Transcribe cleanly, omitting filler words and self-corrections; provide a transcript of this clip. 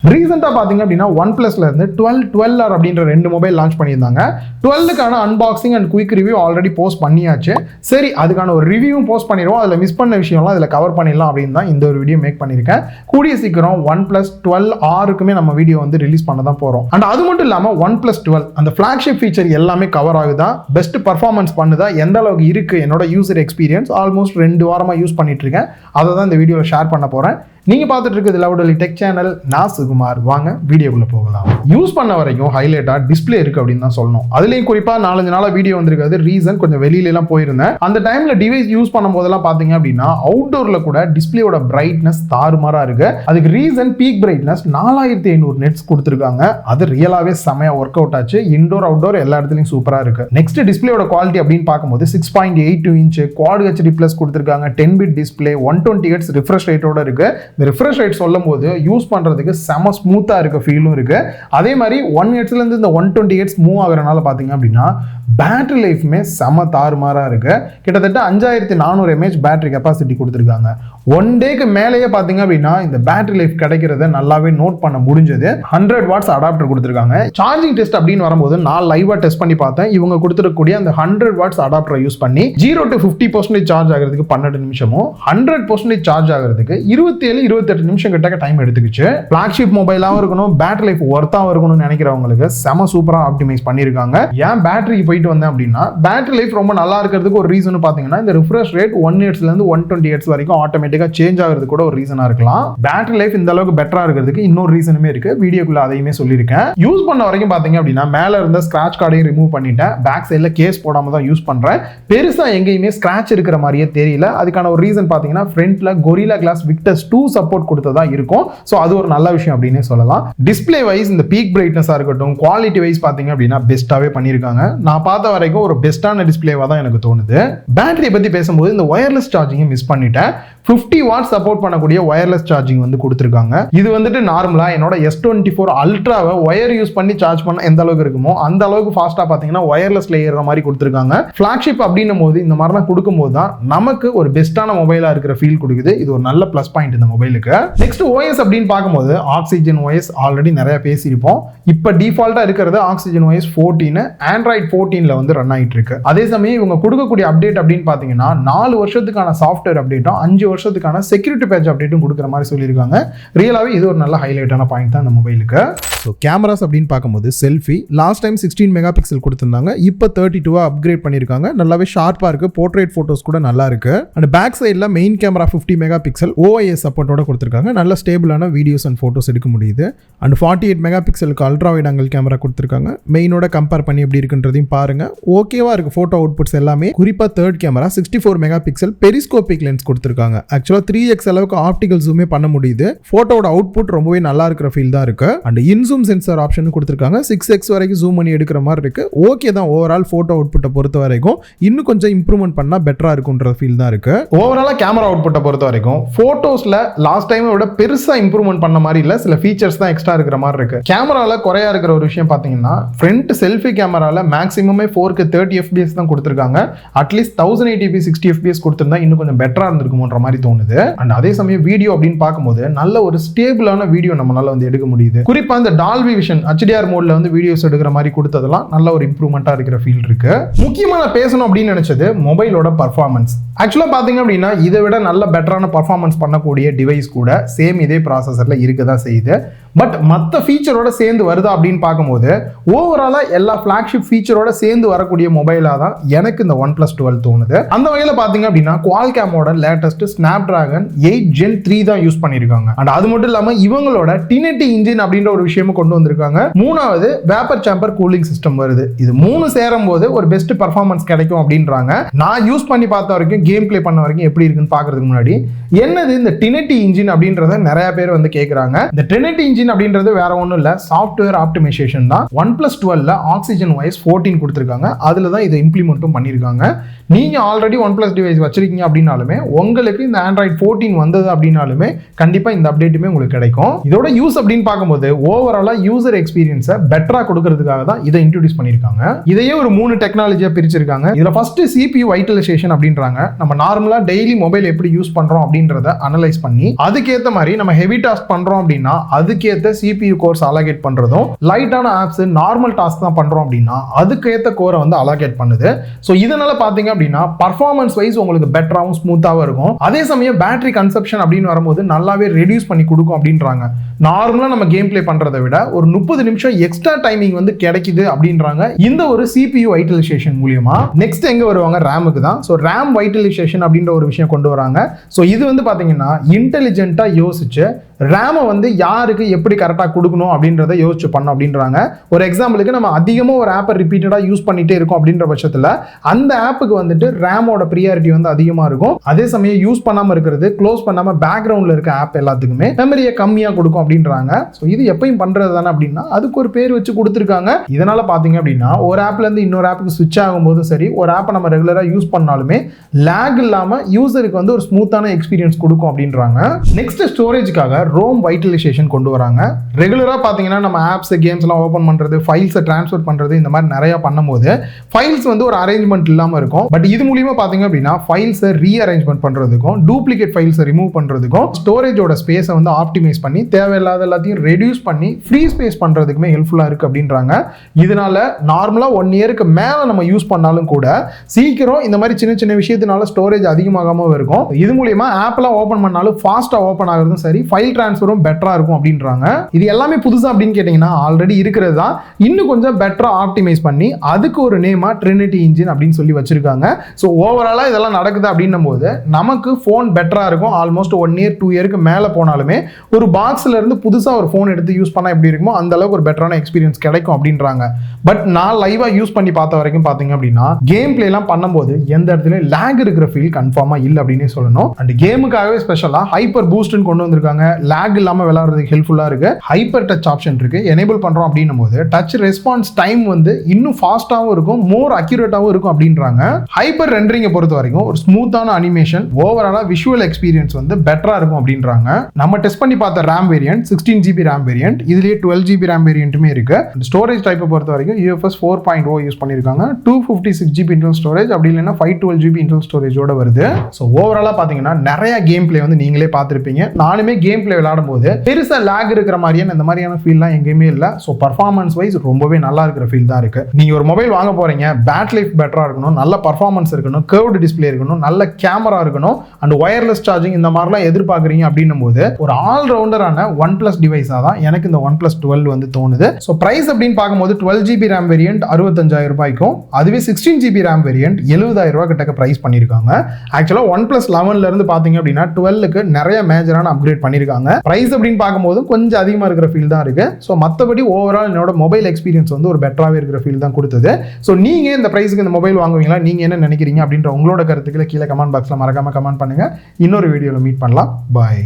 ரீசெண்டாக பார்த்தீங்க அப்படின்னா OnePlusல இருந்து 12R அப்படின்ற ரெண்டு மொபைல் லான்ச் பண்ணியிருந்தாங்க. 12க்கான unboxing and quick review already post பண்ணியாச்சு. சரி, அதுக்கான ஒரு ரிவ்யூவும் போஸ்ட் பண்ணிடுவோம். அதில் மிஸ் பண்ண விஷயம்லாம் அதில் கவர் பண்ணிடலாம் அப்படின்னு தான் இந்த ஒரு வீடியோ மேக் பண்ணியிருக்கேன். கூடிய சீக்கிரம் OnePlus 12Rக்குமே நம்ம வீடியோ வந்து ரிலீஸ் பண்ண தான் போகிறோம். அண்ட் அது மட்டும் இல்லாமல் OnePlus 12 அந்த ஃப்ளாக்ஷிப் ஃபீச்சர் எல்லாமே கவர் ஆகுதா, பெஸ்ட் பர்ஃபார்மன்ஸ் பண்ணுதா, எந்த அளவுக்கு இருக்குது என்னோட யூசர் எக்ஸ்பீரியன்ஸ் ஆல்மோஸ்ட் 2 வாரமாக யூஸ் பண்ணிட்டு இருக்கேன். அதை தான் இந்த வீடியோவில் ஷேர் பண்ண போகிறேன். நீங்க பார்த்துட்டு இருக்குது லவுடலி டெக் சேனல். நான் சுகுமார். வாங்க வீடியோக்குள்ள போகலாம். யூஸ் பண்ண வரைக்கும் ஹைலைட்டா டிஸ்பிளே இருக்கு அப்படின்னு தான் சொல்லணும். அதுலயும் குறிப்பா 4-5 நாளா வீடியோ வந்திருக்காது. ரீசன் கொஞ்சம் வெளியில எல்லாம் போயிருந்தேன். அந்த டைம்ல டிவைஸ் யூஸ் பண்ணும் போதெல்லாம் பாத்தீங்க அப்படின்னா அவுட்டோர்ல கூட டிஸ்பிளேயோட பிரைட்னஸ் தாறுமாறா இருக்கு. அதுக்கு ரீசன் பீக் பிரைட்னஸ் 4500 நெட்ஸ் கொடுத்துருக்காங்க. அது ரியலாவே செமையா ஒர்க் அவுட் ஆச்சு. இன்டோர் அவுட்டோர் எல்லா இடத்துலயும் சூப்பரா இருக்கு. நெக்ஸ்ட் டிஸ்பிளேயோட குவாலிட்டி அப்படின்னு பார்க்கும்போது 6.82 இன்ச் Quad HD Plus கொடுத்துருக்காங்க. 10-bit டிஸ்பிளே 120 Hz ரிஃப்ரெஷ் ரேட்டோட இருக்கு. இந்த ரிஃப்ரெஷ் ரேட் சொல்லும் போது யூஸ் பண்றதுக்கு செம ஸ்மூத்தா இருக்க ஃபீலும் இருக்கு. அதே மாதிரி 1 Hz இருந்து இந்த 120 Hz மூவ் ஆகுறதுனால பாத்தீங்க அப்படின்னா பேட்டரி லைஃப்மே செம தாறுமாறா இருக்கு. கிட்டத்தட்ட 5400 mAh பேட்டரி கெப்பாசிட்டி கொடுத்துருக்காங்க. 1 டேக்கு மேலேயே பாத்தீங்க அப்படின்னா இந்த பேட்டரி லைஃப் கிடைக்கிறத நல்லாவே நோட் பண்ண முடிஞ்சது. 100 வாட்ஸ் அடாப்டர் கொடுத்துருக்காங்க. சார்ஜிங் டெஸ்ட் அப்படின்னு வரும்போது நான் லைவா டெஸ்ட் பண்ணி பார்த்தேன். இவங்க கொடுத்துருக்கக்கூடிய அந்த 100 வாட்ஸ் அடாப்டரை யூஸ் பண்ணி 0 to 50% சார்ஜ் ஆகிறதுக்கு 12 நிமிஷமும் 100% சார்ஜ் ஆகிறதுக்கு 27-28 நிமிஷம் கிட்ட டைம் எடுத்துக்கிச்சு. ஃபிளாக்ஷிப் மொபைலாவும் இருக்கணும், பேட்டரி லைஃப் ஒர்த்தாவும் இருக்கணும்னு நினைக்கிறவங்களுக்கு செம சூப்பரா ஆப்டிமைஸ் பண்ணிருக்காங்க. ஏன் பேட்டரிக்கு போயிட்டு வந்தேன் அப்படின்னா பேட்டரி லைஃப் ரொம்ப நல்லா இருக்கிறதுக்கு ஒரு ரீசன் பாத்தீங்கன்னா இந்த ரிஃப்ரெஷ் ரேட் 1 Hz இருந்து 120 Hz வரைக்கும் ஆட்டோமேட்டிக்கா சேஞ்ச் ஆகிறது கூட ஒரு ரீசனா இருக்கலாம். பேட்டரி லைஃப் இந்த அளவுக்கு பெட்டரா இருக்கிறதுக்கு இன்னொரு ரீசனுமே இருக்கு. வீடியோக்குள்ள அதையுமே சொல்லியிருக்கேன். யூஸ் பண்ண வரைக்கும் பாத்தீங்க அப்படின்னா மேல இருந்த ஸ்கிராட்ச் கார்டையும் ரிமூவ் பண்ணிட்டேன். பேக் சைட்ல கேஸ் போடாம தான் யூஸ் பண்றேன். பெருசா எங்கேயுமே ஸ்கிராட்ச் இருக்கிற மாதிரியே தெரியல. அதுக்கான ஒரு ரீசன் பாத்தீங்கன்னா ஃப்ரண்ட்ல Gorilla Glass Victus 2 சப்போர்ட் கொடுத்ததா இருக்கும். சோ அது ஒரு நல்ல விஷயம் அப்படினே சொல்லலாம். டிஸ்ப்ளே வைஸ் இந்த பீக் பிரைட்னஸா இருக்கட்டும், குவாலிட்டி வைஸ் பாத்தீங்க அப்படின்னா பெஸ்ட்டாவே பண்ணிருக்காங்க. நான் பார்த்த வரைக்கும் ஒரு பெஸ்டான டிஸ்ப்ளேவா தான் எனக்கு தோணுது. பேட்டரி பத்தி பேசும்போது இந்த வயர்லெஸ் சார்ஜிங் மிஸ் பண்ணிட்டேன். 50 வாட்ஸ் சப்போர்ட் பண்ணக்கூடிய வயர்லெஸ் சார்ஜிங் வந்து கொடுத்துருக்காங்க. இது வந்துட்டு நார்மலா என்னோட S24 அல்ட்ராவை ஒயர் யூஸ் பண்ணி சார்ஜ் பண்ண எந்த அளவுக்கு இருக்குமோ அந்த அளவுக்கு ஃபாஸ்டா பாத்தீங்கன்னா வயர்லெஸ்ல ஏறுற மாதிரி கொடுத்துருக்காங்க. ஃபிளாக்ஷிப் அப்படின்னும் போது இந்த மாதிரிலாம் கொடுக்கும்போது தான் நமக்கு ஒரு பெஸ்டான மொபைலா இருக்கிற ஃபீல் கொடுக்குது. இது ஒரு நல்ல பிளஸ் பாயிண்ட் இந்த மொபைலுக்கு. நெக்ஸ்ட் OS அப்படின்னு பார்க்கும்போது ஆக்சிஜன் OS ஆல்ரெடி நிறைய பேசியிருப்போம். இப்போ டிஃபால்ட்டா இருக்கிறது ஆக்சிஜன் OS 14 Android 14ல வந்து ரன் ஆயிட்டு இருக்கு. அதே சமயம் இவங்க கொடுக்கக்கூடிய அப்டேட் அப்படின்னு பாத்தீங்கன்னா 4 வருஷத்துக்கான சாஃப்ட்வேர் அப்டேட்டும் 5 வருஷத்துக்கான செக்யூரிட்டி பேட்ச் அப்டேட்டும் கொடுக்குற மாதிரி சொல்லியிருக்காங்க. ரியலாவே இது ஒரு நல்ல ஹைலைட்டான பாயிண்ட் தான் இந்த மொபைலுக்கு. ஸோ கேமராஸ் அப்படின்னு பார்க்கும்போது selfie last time 16 mega pixel கொடுத்திருந்தாங்க. இப்போ 32 அப்கிரேட் பண்ணியிருக்காங்க. நல்லாவே ஷார்ப்பா இருக்கு. போர்ட்ரேட் போட்டோஸ் கூட நல்லா இருக்கு. அண்ட் பேக் சைடில் main camera 50 mega pixel OIS சப்போர்ட்டோட கொடுத்திருக்காங்க. நல்ல ஸ்டேபிளான வீடியோஸ் அண்ட் போட்டோஸ் எடுக்க முடியுது. அண்ட் 48 மெகா பிக்சலுக்கு அல்ட்ரா வைட் ஆங்கிள் கேமரா கொடுத்திருக்காங்க. மெயினோட கம்பேர் பண்ணி எப்படி இருக்குன்றதையும் பாருங்க. ஓகேவா இருக்கு போட்டோ அவுட்புட்ஸ் எல்லாமே. குறிப்பா third camera 64 mega pixel periscopic lens கொடுத்திருக்காங்க. ஆக்சுவலா 3x அளவுக்கு ஆப்டிகல் ஜூமே பண்ண முடியுது. போட்டோட அவுட்புட் ரொம்பவே நல்லா இருக்கிற ஃபீல் தான் இருக்கு. அண்ட் இன்சூம் சென்சார் ஆப்ஷன் கொடுத்திருக்காங்க. 6x வரைக்கும் ஜூம் பண்ணி எடுக்கிற மாதிரி இருக்கு. ஓகே தான். ஓவரால் போட்டோ அவுட்புட்டை பொறுத்த வரைக்கும் இன்னும் கொஞ்சம் இம்ப்ரூவ்மெண்ட் பண்ணா பெட்டரா இருக்கும்ன்ற ஃபீல் தான் இருக்கு. ஓவராலா கேமரா அவுட்புட்டை பொறுத்த வரைக்கும் போட்டோஸ்ல லாஸ்ட் டைமை விட பெருசா இம்ப்ரூவ்மெண்ட் பண்ண மாதிரி இல்ல. சில ஃபீச்சர்ஸ் தான் எக்ஸ்ட்ரா இருக்கிற மாதிரி இருக்கு. கேமரால குறையா இருக்கிற ஒரு விஷயம் பாத்தீங்கன்னா ஃப்ரண்ட் செல்ஃபி கேமரால மேக்ஸிமமே 4K 30 FPS தான் கொடுத்திருக்காங்க. அட்லீஸ்ட் 1080p 60 FPS கொடுத்திருந்தா இன்னும் கொஞ்சம் பெட்டரா இருந்திருக்கும்ன்ற மாதிரி தோணுது. அண்ட் அதே சமயம் வீடியோ அப்படின்னு பார்க்கும்போது நல்ல ஒரு ஸ்டேபிளான வீடியோ நம்மளால வந்து எடுக்க முடியுது. குறிப்பா இந்த டால்பி விஷன் HDR மோட்ல வந்து வீடியோஸ் எடுக்கிற மாதிரி கொடுத்ததெல்லாம் நல்ல ஒரு இம்ப்ரூவ்மெண்டா இருக்கிற ஃபீல் இருக்கு. முக்கியமா நான் பேசணும் அப்படின்னு நினைச்சது மொபைலோட பர்ஃபார்மன்ஸ். ஆக்சுவலா பாத்தீங்க அப்படின்னா இதை விட நல்ல பெட்டரான பர்ஃபார்மன்ஸ் பண்ணக்கூடிய டிவைஸ் கூட சேம் இதே ப்ராசஸர்ல இருக்கதான் செய்யுது. பட் மற்ற ஃபீச்சரோட சேர்ந்து வருதா அப்படின்னு பார்க்கும்போது ஓவராலா எல்லா ஃபிளாக்ஷிப் ஃபீச்சரோட சேர்ந்து வரக்கூடிய மொபைலா தான் எனக்கு இந்த OnePlus 12 தோணுது. அந்த வகையில பாத்தீங்க அப்படின்னா குவால்காமோட லேட்டஸ்ட் Snapdragon 8 Gen 3 தான் யூஸ் பண்ணிருக்காங்க. அண்ட் அது மட்டும் இல்லாம இவங்களோட Trinity இன்ஜின் அப்படின்ற ஒரு விஷயமும் கொண்டு வந்திருக்காங்க. மூணாவது வேப்பர் சேம்பர் கூலிங் சிஸ்டம் வருது. இது மூணு சேரும் போது ஒரு பெஸ்ட் பர்ஃபார்மன்ஸ் கிடைக்கும் அப்படின்றாங்க. நான் யூஸ் பண்ணி பார்த்த வரைக்கும் கேம் பிளே பண்ண வரைக்கும் எப்படி இருக்குன்னு பாக்குறதுக்கு முன்னாடி என்னது இந்த Trinity இன்ஜின் அப்படின்றத நிறைய பேர் வந்து கேக்குறாங்க. இந்த Trinity இன்ஜின் அப்படின்றது வேற ஒண்ணும் இல்ல, சாஃப்ட்வேர் ஆப்டிமைசேஷன் தான். OnePlus 12ல ஆக்சிஜன் OS 14 கொடுத்திருக்காங்க. அதுல தான் இதை இம்ப்ளிமெண்ட்டும் பண்ணிருக்காங்க. நீங்க ஆல்ரெடி OnePlus டிவைஸ் வச்சிருக்கீங்க அப்படின்னாலுமே உங்களுக்கு இந்த Android 14 வந்தது அப்படின்னாலுமே கண்டிப்பா இந்த அப்டேட்டுமே உங்களுக்கு கிடைக்கும். இதோட யூஸ் அப்படின்னு பார்க்கும்போது ஓவராலா யூசர் எக்ஸ்பீரியன்ஸை பெட்டரா கொடுக்கிறதுக்காக தான் இதை இன்ட்ரோடியூஸ் பண்ணியிருக்காங்க. இதையே ஒரு 3 டெக்னாலஜியா பிரிச்சிருக்காங்க. இதுல ஃபர்ஸ்ட் CPU வைட்டலைசேஷன் அப்படின்றாங்க. நம்ம நார்மலா டெய்லி மொபைல் எப்படி யூஸ் பண்றோம் அப்படின்றத அனலைஸ் பண்ணி அதுக்கேற்ற மாதிரி நம்ம ஹெவி டாஸ்க் பண்றோம் அப்படின்னா அதுக்கேற்ற CPU கோர்ஸ் அலோகேட் பண்றதும், லைட்டான ஆப்ஸ் நார்மல் டாஸ்க் தான் பண்றோம் அப்படின்னா அதுக்கேற்ற கோரை வந்து அலோகேட் பண்ணுது. ஸோ இதனால பாத்தீங்க அப்படின்னா பர்ஃபார்மன்ஸ் வைஸ் உங்களுக்கு பெட்டராகவும் ஸ்மூத்தாகவும் இருக்கும். அதே சமயம் பேட்டரி கன்சப்ஷன் அப்படின்னு வரும்போது நல்லாவே ரெடியூஸ் பண்ணி கொடுக்கும் அப்படின்றாங்க. நார்மலா நம்ம கேம் பிளே பண்றதை விட ஒரு 30 நிமிஷம் எக்ஸ்ட்ரா டைமிங் வந்து கிடைக்குது அப்படின்றாங்க இந்த ஒரு CPU வைட்டலைசேஷன் மூலியமா. நெக்ஸ்ட் எங்க வருவாங்க? ரேமுக்கு தான். ஸோ ரேம் வைட்டலைசேஷன் அப்படின்ற ஒரு விஷயம் கொண்டு வராங்க. ஸோ இது வந்து பாத்தீங்கன்னா இன்டெலிஜென்ட்டா யோசிச்சு ரேமை வந்து யாருக்கு எப்படி கரெக்டாக கொடுக்கணும் அப்படின்றத யோசிச்சு பண்ணோம் அப்படின்றாங்க. ஒரு எக்ஸாம்பிளுக்கு நம்ம அதிகமாக ஒரு ஆப்பை ரிப்பீட்டடாக யூஸ் பண்ணிட்டே இருக்கோம் அப்படின்ற பட்சத்தில் அந்த ஆப்புக்கு வந்துட்டு ரேமோட ப்ரியாரிட்டி வந்து அதிகமாக இருக்கும். அதே சமயம் யூஸ் பண்ணாமல் இருக்கிறது, க்ளோஸ் பண்ணாமல் பேக்ரவுண்டில் இருக்க ஆப் எல்லாத்துக்குமே மெமரியை கம்மியாக கொடுக்கும் அப்படின்றாங்க. ஸோ இது எப்பயும் பண்ணுறது தானே அப்படின்னா அதுக்கு ஒரு பேர் வச்சு கொடுத்துருக்காங்க. இதனால பார்த்தீங்க அப்படின்னா ஒரு ஆப்லேருந்து இன்னொரு ஆப்புக்கு ஸ்விட்ச் ஆகும்போதும் சரி, ஒரு ஆப்பை நம்ம ரெகுலராக யூஸ் பண்ணாலுமே லேக் இல்லாமல் யூசருக்கு வந்து ஒரு ஸ்மூத்தான எக்ஸ்பீரியன்ஸ் கொடுக்கும் அப்படின்றாங்க. நெக்ஸ்ட் ஸ்டோரேஜுக்காக ரோம் வைட்டலைசேஷன் கொண்டு வராங்க. ரெகுலரா பாத்தீங்கன்னா நம்ம ஆப்ஸ் கேம்ஸ் எல்லாம் ஓபன் பண்றது, ஃபைல்ஸை டிரான்ஸ்ஃபர் பண்றது, இந்த மாதிரி நிறைய பண்ணும்போது ஃபைல்ஸ் வந்து ஒரு அரேஞ்ச்மெண்ட் இல்லாம இருக்கும். பட் இது மூலியமா பாத்தீங்க அப்படின்னா ஃபைல்ஸை ரீஅரேஞ்ச்மெண்ட் பண்றதுக்கும் டூப்ளிகேட் ஃபைல்ஸை ரிமூவ் பண்றதுக்கும் ஸ்டோரேஜோட ஸ்பேஸை வந்து ஆப்டிமைஸ் பண்ணி தேவையில்லாத எல்லாத்தையும் ரெடியூஸ் பண்ணி ஃப்ரீ ஸ்பேஸ் பண்றதுக்குமே ஹெல்ப்ஃபுல்லா இருக்கு அப்படின்றாங்க. இதனால நார்மலா 1 இயருக்கு மேல நம்ம யூஸ் பண்ணாலும் கூட சீக்கிரம் இந்த மாதிரி சின்ன சின்ன விஷயத்தினால ஸ்டோரேஜ் அதிகமாகாம இருக்கும். இது மூலியமா ஆப் எல்லாம் ஓபன் பண்ணாலும் ஃபாஸ்டா ஓபன் ஆகுறதும் சரி, ஃபைல் ட்ரான்ஸ்ஃபரும் பெட்டரா இருக்கும் அப்படின்றாங்க. இது எல்லாமே புதுசா அப்படின்னு கேட்டீங்கன்னா ஆல்ரெடி இருக்கிறது தான். இன்னும் கொஞ்சம் பெட்டரா ஆப்டிமைஸ் பண்ணி அதுக்கு ஒரு நேமா Trinity இன்ஜின் அப்படின்னு சொல்லி வச்சிருக்காங்க. ஸோ ஓவராலா இதெல்லாம் நடக்குது அப்படின்னும் போது நமக்கு ஃபோன் பெட்டரா இருக்கும். ஆல்மோஸ்ட் 1 இயர் 2 இயருக்கு மேல போனாலுமே ஒரு பாக்ஸ்ல இருந்து புதுசா ஒரு ஃபோன் எடுத்து யூஸ் பண்ணா எப்படி இருக்குமோ அந்த அளவுக்கு ஒரு பெட்டரான எக்ஸ்பீரியன்ஸ் கிடைக்கும் அப்படின்றாங்க. பட் நான் லைவா யூஸ் பண்ணி பார்த்த வரைக்கும் பாத்தீங்க அப்படின்னா கேம் பிளே எல்லாம் பண்ணும்போது எந்த இடத்துல லேக் இருக்கிற ஃபீல் கன்ஃபார்மா இல்ல அப்படின்னு சொல்லணும். அண்ட் கேமுக்காகவே ஸ்பெஷலா ஹைப்பர் பூஸ்ட்னு கொண்டு வந்திருக்காங்க. லேக் இல்லாம விளையாடுறதுக்கு ஹெல்ப்ஃபுல்லா இருக்கு. ஹைப்பர் டச் ஆப்ஷன் இருக்கு. எனேபிள் பண்றோம் அப்படின்னும் போது டச் ரெஸ்பான்ஸ் டைம் வந்து இன்னும் ஃபாஸ்டாவும் இருக்கும், மோர் அக்யூரேட்டாவும் இருக்கும் அப்படின்றாங்க. ஹைப்பர் ரெண்டரிங்கை பொறுத்த வரைக்கும் ஒரு ஸ்மூத்தான அனிமேஷன், ஓவராலா விஷுவல் எக்ஸ்பீரியன்ஸ் வந்து பெட்டரா இருக்கும் அப்படின்றாங்க. நம்ம டெஸ்ட் பண்ணி பார்த்த RAM variant 16 GB RAM variant, இதுலயே 12 GB ரேம் வேரியன்ட்டுமே இருக்கு. ஸ்டோரேஜ் டைப்பை பொறுத்த வரைக்கும் UFS 4.0 யூஸ் பண்ணிருக்காங்க. 256 GB இன்டர்னல் ஸ்டோரேஜ், அப்படி இல்லைன்னா 512 GB இன்டர்னல் ஸ்டோரேஜோட வருது. ஸோ ஓவராலா பாத்தீங்கன்னா நிறைய கேம் பிளே வந்து நீங்களே பார்த்திருப்பீங்க. நானுமே கேம் பிளே விளையாடும் போது பெருசா லாக் இருக்கிற மாதிரியான இந்த மாதிரியான ஃபீல்லாம் எங்கேயுமே இல்ல. ஸோ பர்ஃபார்மன்ஸ் வைஸ் ரொம்பவே நல்லா இருக்கிற ஃபீல் தான் இருக்கு. நீங்க ஒரு மொபைல் வாங்க போறீங்க, பேட்டரி லைஃப் பெட்டரா இருக்கணும், நல்ல பர்ஃபார்மன்ஸ் இருக்கணும், கர்வ்டு டிஸ்பிளே இருக்கணும், நல்ல கேமரா இருக்கணும், அண்ட் ஒயர்லெஸ் சார்ஜிங் இந்த மாதிரிலாம் எதிர்பார்க்குறீங்க அப்படின்னும் போது ஒரு ஆல்ரவுண்டரான OnePlus டிவைஸா தான் எனக்கு இந்த OnePlus 12 வந்து தோணுது. ஸோ பிரைஸ் அப்படின்னு பார்க்கும்போது 12 GB ரேம் வேரியன்ட் 65,000 ரூபாய்க்கும், அதுவே 16 GB ரேம் வேரியன்ட் 70,000 ரூபாய் கிட்ட பிரைஸ் பண்ணிருக்காங்க. ஆக்சுவலா OnePlus 11ல இருந்து பாத்தீங்க அப்படின்னா 12க்கு நிறைய மேஜரான அப்கிரேட் பண்ணிருக்காங்க. பிரைஸ் அப்படின்னு பார்க்கும்போது கொஞ்சம் அதிகமா இருக்கிற ஃபீல் தான் இருக்கு. ஸோ மற்றபடி ஓவரால் என்னோட மொபைல் எக்ஸ்பீரியன்ஸ் வந்து ஒரு பெட்டராகவே இருக்கிற ஃபீல் தான் கொடுத்தது. ஸோ நீங்க இந்த பிரைஸ்க்கு இந்த மொபைல் வாங்குவீங்களா, நீங்க என்ன நினைக்கிறீங்க அப்படின்ற உங்களோட கருத்துக்களை கீழே கமெண்ட் பாக்ஸ்ல மறக்காம கமெண்ட் பண்ணுங்க. இன்னொரு வீடியோல மீட் பண்ணலாம். பாய்.